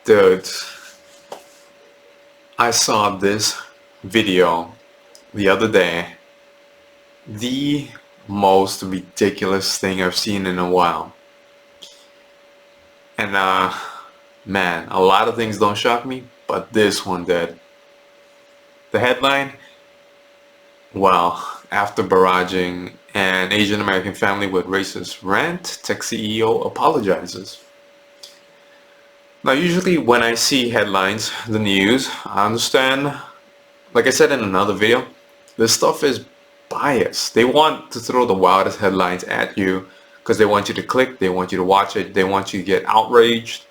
Dude, I saw this video the other day. The most ridiculous thing I've seen in a while. And man, a lot of things don't shock me, but this one did. The headline, wow, after barraging an Asian American family with racist rant, tech CEO apologizes. Now, usually when I see headlines, the news, I understand, like I said in another video, this stuff is biased. They want to throw the wildest headlines at you because they want you to click, they want you to watch it, they want you to get outraged.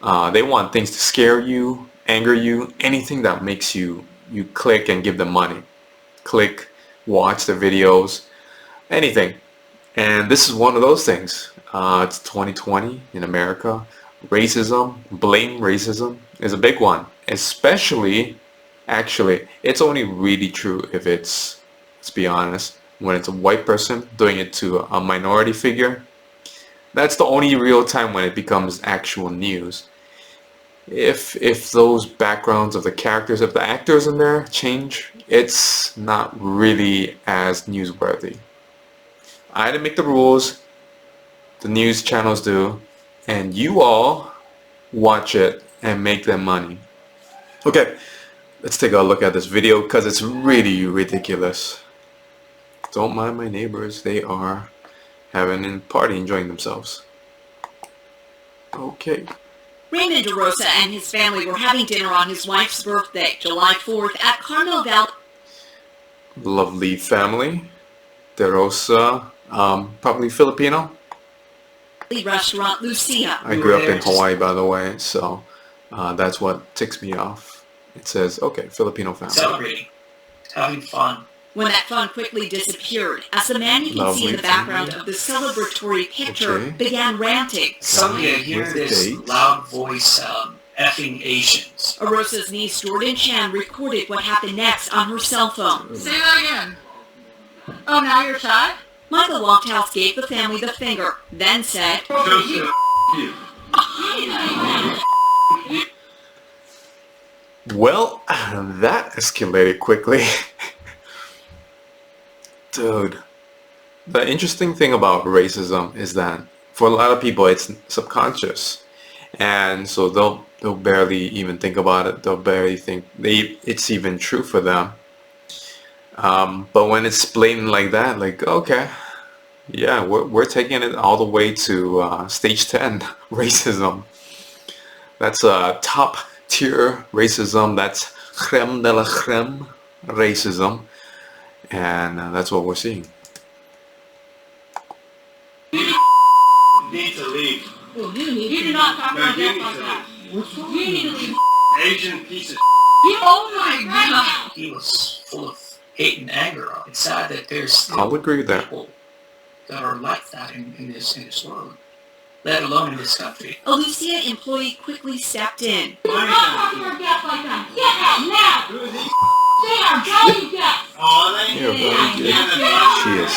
They want things to scare you, anger you, anything that makes you click and give them money. Click, watch the videos, anything. And this is one of those things. It's 2020 in America. Racism, blatant racism is a big one. Especially, actually, it's only really true if it's, let's be honest, when it's a white person doing it to a minority figure. That's the only real time when it becomes actual news. If those backgrounds of the characters, if the actors in there change, it's not really as newsworthy. I didn't make the rules, the news channels do, and you all watch it and make them money. Okay, let's take a look at this video because it's really ridiculous. Don't mind my neighbors, they are having a party, enjoying themselves. Okay. Raymond DeRosa and his family were having dinner on his wife's birthday, July 4th, at Carmel Valley. Lovely family. DeRosa, probably Filipino. Restaurant Lucia. I grew up in Hawaii, by the way, so that's what ticks me off. It says, okay, Filipino family. Celebrating, having fun. When that fun quickly disappeared, as the man you can see in the background of the celebratory picture began ranting. Suddenly I hear this loud voice, effing Asians. Arosa's niece Jordan Chan recorded what happened next on her cell phone. Say that again. Oh, now you're shy? Michael Lofthouse gave the family the finger, then said, Well, that escalated quickly. Dude, the interesting thing about racism is that for a lot of people it's subconscious, and so they'll barely even think about it. They'll barely think it's even true for them. But when it's blatant like that, like, okay, yeah, we're taking it all the way to stage 10 racism. That's top tier racism. That's creme de la creme racism. And that's what we're seeing. Need to leave. You do not talk about that like that. You need to leave. Asian piece of Oh my God. He was full of hate and anger. It's sad that there's still I'll agree with that. people that are like that in this world, let alone in this country. a Lucia employee quickly stepped in. Do not talk to our guests like that. Get out now. Who is he? They are valued guests. Oh, they Yeah, she is.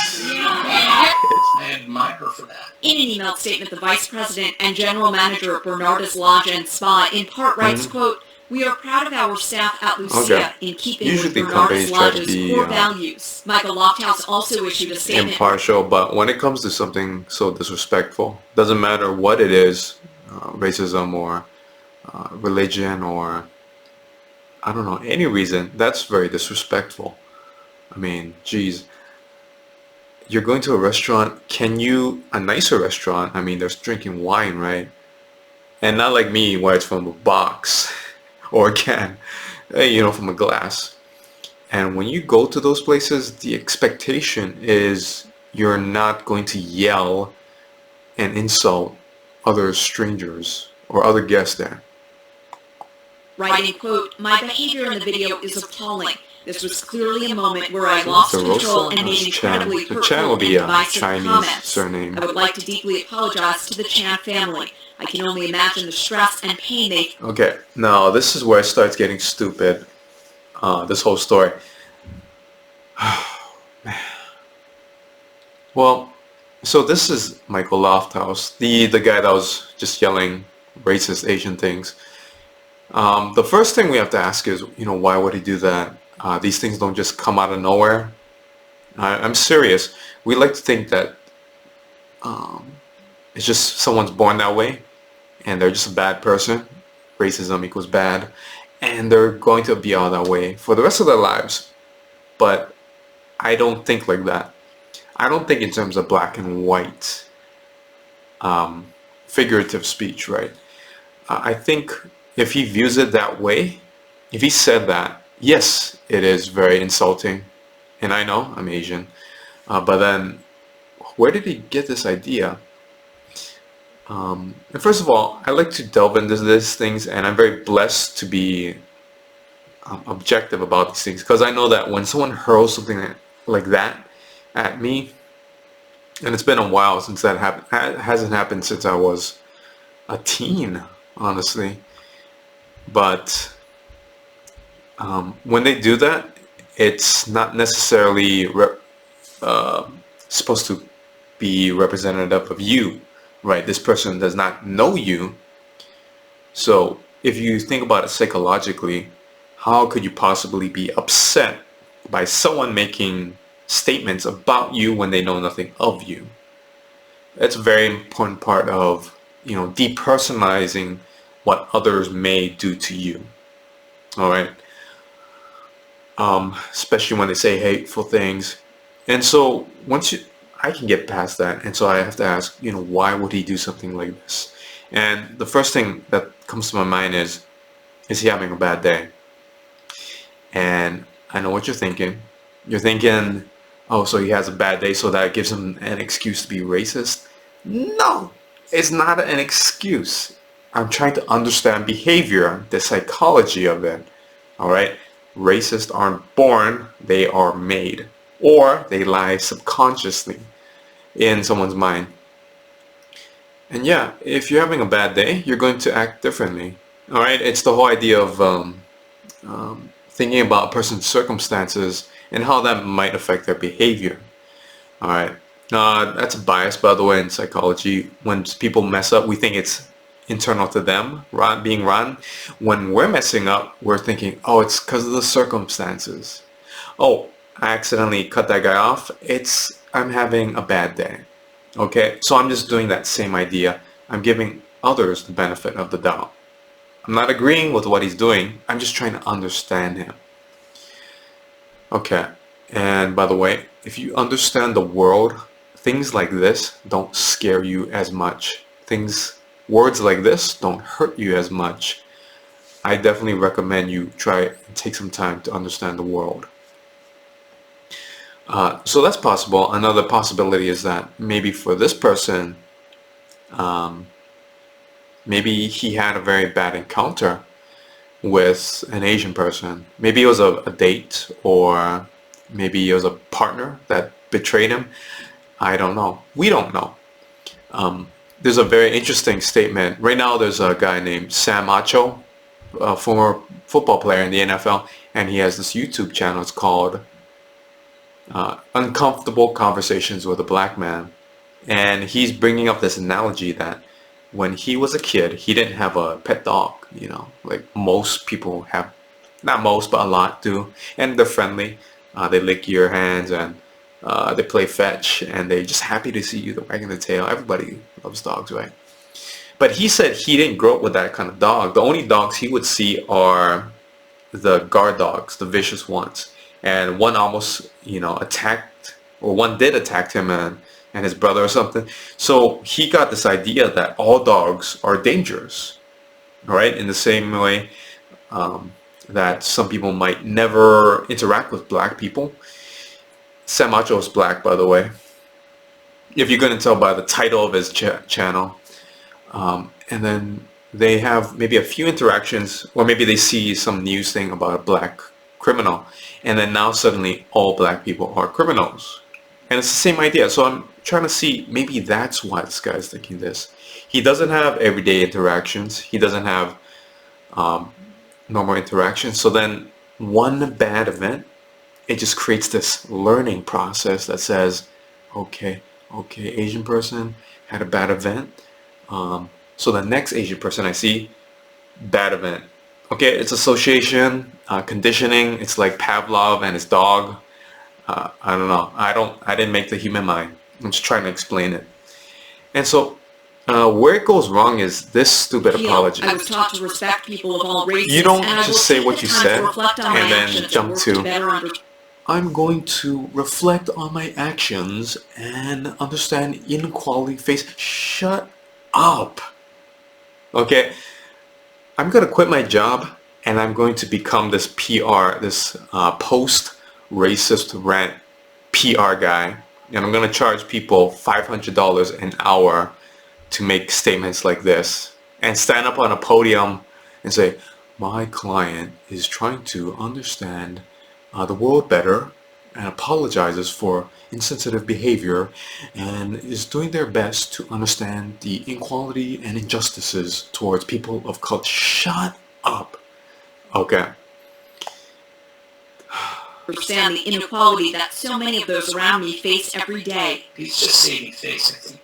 I admire her for that. In an emailed statement, the vice president and general manager of Bernardus Lodge and Spa in part writes, quote, "We are proud of our staff at Lucia in keeping Usually with companies Bernardus try to Lodge's be, core values." Michael Lofthouse also issued a statement. Impartial, but when it comes to something so disrespectful, doesn't matter what it is, racism or religion or I don't know, any reason, that's very disrespectful. I mean, geez, you're going to a restaurant, a nicer restaurant, I mean, there's drinking wine, right? And not like me where it's from a box or a can, from a glass. And when you go to those places, the expectation is you're not going to yell and insult other strangers or other guests there. Writing, quote, "My behavior in the video is appalling. This was clearly a moment where I lost control and made incredibly hurtful and divisive comments. Surname. I would like to deeply apologize to the Chan family. I can only imagine the stress and pain they..." Okay, now this is where it starts getting stupid. This whole story. Well, so this is Michael Lofthouse, the guy that was just yelling racist Asian things. The first thing we have to ask is, why would he do that? These things don't just come out of nowhere. I'm serious. We like to think that it's just someone's born that way and they're just a bad person. Racism equals bad. And they're going to be all that way for the rest of their lives. But I don't think like that. I don't think in terms of black and white figurative speech, right? I think if he views it that way, if he said that, yes, it is very insulting. And I know I'm Asian. But then, where did he get this idea? And first of all, I like to delve into these things, and I'm very blessed to be objective about these things, because I know that when someone hurls something like that at me, and it's been a while since that happened. It hasn't happened since I was a teen, honestly. But when they do that, it's not necessarily supposed to be representative of you, right? This person does not know you. So if you think about it psychologically, how could you possibly be upset by someone making statements about you when they know nothing of you? That's a very important part of, depersonalizing what others may do to you. All right. Especially when they say hateful things. And so I can get past that. And so I have to ask, why would he do something like this? And the first thing that comes to my mind is he having a bad day? And I know what you're thinking. You're thinking, oh, so he has a bad day, so that gives him an excuse to be racist? No, it's not an excuse. I'm trying to understand behavior, the psychology of it. All right? Racists aren't born, they are made. Or they lie subconsciously in someone's mind. And yeah, if you're having a bad day, you're going to act differently. All right? It's the whole idea of thinking about a person's circumstances and how that might affect their behavior. All right. That's a bias, by the way, in psychology. When people mess up, we think it's internal to them, being run. When we're messing up, we're thinking, oh, it's because of the circumstances. Oh, I accidentally cut that guy off. I'm having a bad day. Okay, so I'm just doing that same idea. I'm giving others the benefit of the doubt. I'm not agreeing with what he's doing. I'm just trying to understand him. Okay, and by the way, if you understand the world, things like this don't scare you as much. Words like this don't hurt you as much. I definitely recommend you try and take some time to understand the world. So that's possible. Another possibility is that maybe for this person, maybe he had a very bad encounter with an Asian person. Maybe it was a date, or maybe it was a partner that betrayed him. I don't know. We don't know. There's a very interesting statement. Right now there's a guy named Sam Acho, a former football player in the NFL, and he has this YouTube channel. It's called Uncomfortable Conversations with a Black Man. And he's bringing up this analogy that when he was a kid, he didn't have a pet dog, like most people have. Not most, but a lot do. And they're friendly. They lick your hands, and they play fetch, and they're just happy to see you, they're wagging the tail. Everybody loves dogs, right? But he said he didn't grow up with that kind of dog. The only dogs he would see are the guard dogs, the vicious ones. And one almost, attacked, or one did attack him and his brother or something. So he got this idea that all dogs are dangerous, all right? In the same way that some people might never interact with black people. Sam Acho is black, by the way, if you're going to tell by the title of his channel. And then they have maybe a few interactions, or maybe they see some news thing about a black criminal, and then now suddenly all black people are criminals. And it's the same idea. So I'm trying to see, maybe that's why this guy's thinking this. He doesn't have everyday interactions. He doesn't have normal interactions. So then one bad event, it just creates this learning process that says, okay, Asian person had a bad event. So the next Asian person I see, bad event. Okay, it's association, conditioning. It's like Pavlov and his dog. I don't know. I didn't make the human mind. I'm just trying to explain it. And so, where it goes wrong is this stupid apology. I was taught to respect people of all races. You don't and I will just say take what the you time said to reflect on my and then actions jump work to, better understand. I'm going to reflect on my actions and understand inequality face. Shut up. Okay? I'm going to quit my job and I'm going to become this PR, this post-racist rant PR guy. And I'm going to charge people $500 an hour to make statements like this and stand up on a podium and say, my client is trying to understand the world better and apologizes for insensitive behavior and is doing their best to understand the inequality and injustices towards people of color. Shut up. Okay. Understand the inequality that so many of those around me face every day. He's just saving face, I think.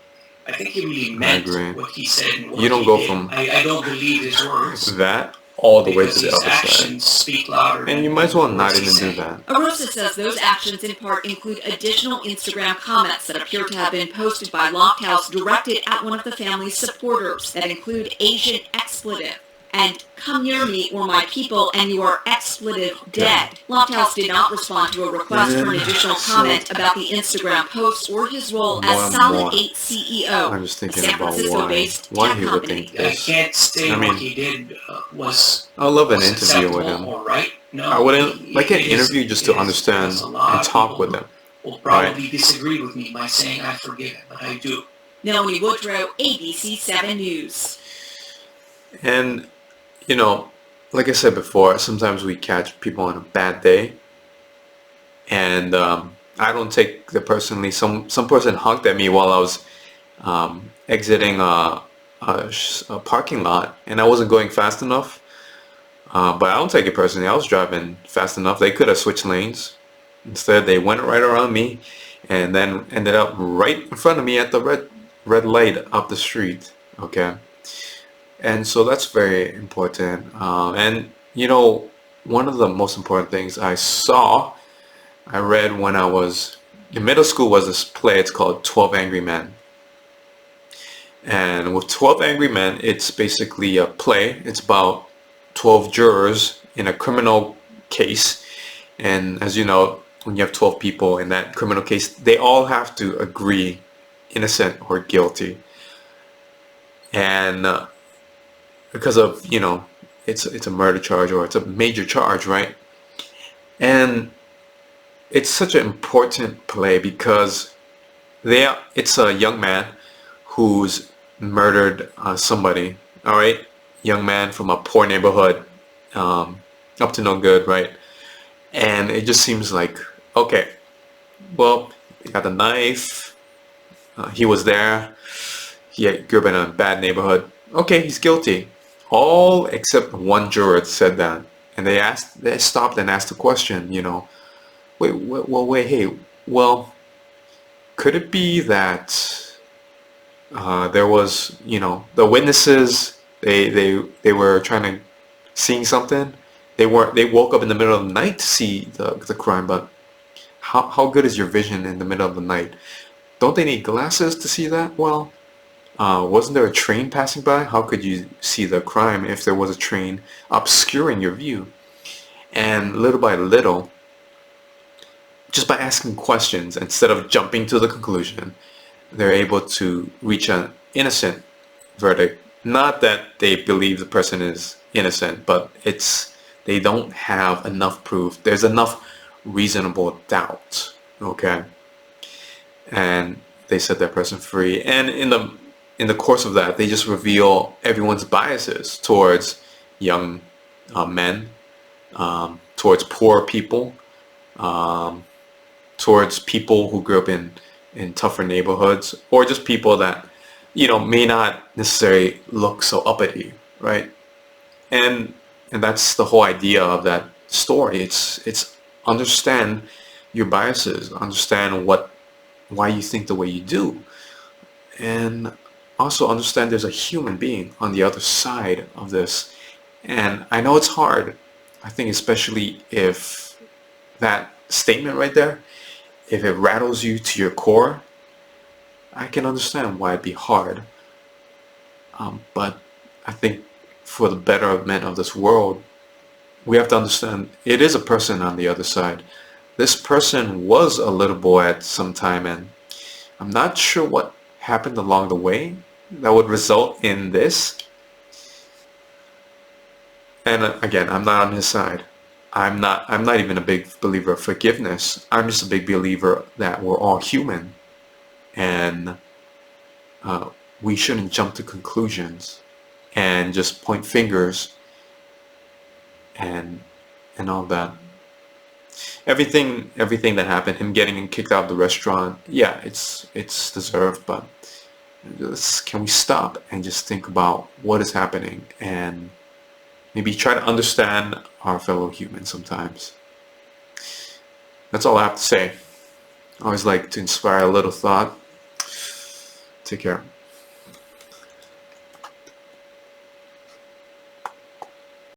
I think he really meant agree. what he said and what You don't he go did. from I don't believe his words. that all the way Because to the his other side. actions speak louder. And you than might as well the not words he even do said. that. Arosa says those actions in part include additional Instagram comments that appear to have been posted by Lofthouse directed at one of the family's supporters that include Asian expletive and come near me or my people and you are expletive dead. Lofthouse did not respond to a request for an additional comment about the Instagram post or his role More as and Solid more. 8 CEO, I'm just a thinking San about Francisco-based why tech he would company. think I this. can't say I mean, what he did was I love an was interview with acceptable him. or right. No, I wouldn't like an it is- interview just it to is understand because a lot and of talk people with him. will probably disagree with me by saying I forgive him, but I do. Melanie Woodrow, ABC 7 News. And you know, like I said before, sometimes we catch people on a bad day, and I don't take it personally. Some person honked at me while I was exiting a parking lot, and I wasn't going fast enough. But I don't take it personally. I was driving fast enough. They could have switched lanes. Instead, they went right around me, and then ended up right in front of me at the red light up the street. Okay. And so that's very important. And you know, one of the most important things I read when I was in middle school was this play. It's called 12 Angry Men. And with 12 Angry Men, it's basically a play. It's about 12 jurors in a criminal case. And as you know, when you have 12 people in that criminal case, they all have to agree innocent or guilty. And because of, you know, it's a murder charge or it's a major charge, right? And it's such an important play because it's a young man who's murdered somebody, all right? Young man from a poor neighborhood, up to no good, right? And it just seems like, okay, well, he got the knife, he was there, he grew up in a bad neighborhood. Okay, he's guilty. All except one juror said that, and they stopped and asked the question, you know, wait, hey, well, could it be that there was, you know, the witnesses, they were trying to seeing something. They woke up in the middle of the night to see the crime, but how good is your vision in the middle of the night? Don't they need glasses to see that? Well, wasn't there a train passing by? How could you see the crime if there was a train obscuring your view? And little by little, just by asking questions instead of jumping to the conclusion, they're able to reach an innocent verdict. Not that they believe the person is innocent, but they don't have enough proof. There's enough reasonable doubt, okay? And they set that person free. And in the course of that, they just reveal everyone's biases towards young men, towards poor people, towards people who grew up in tougher neighborhoods, or just people that, you know, may not necessarily look so uppity, right? And that's the whole idea of that story. It's understand your biases, understand why you think the way you do. And also understand there's a human being on the other side of this. And I know it's hard. I think especially if that statement right there, if it rattles you to your core, I can understand why it'd be hard. But I think for the betterment of this world, we have to understand it is a person on the other side. This person was a little boy at some time, and I'm not sure what happened along the way that would result in this. And again, I'm not on his side. I'm not even a big believer of forgiveness. I'm just a big believer that we're all human, and we shouldn't jump to conclusions and just point fingers and all that. Everything that happened, him getting kicked out of the restaurant, yeah, it's deserved, but can we stop and just think about what is happening and maybe try to understand our fellow humans sometimes. That's all I have to say. I always like to inspire a little thought. Take care.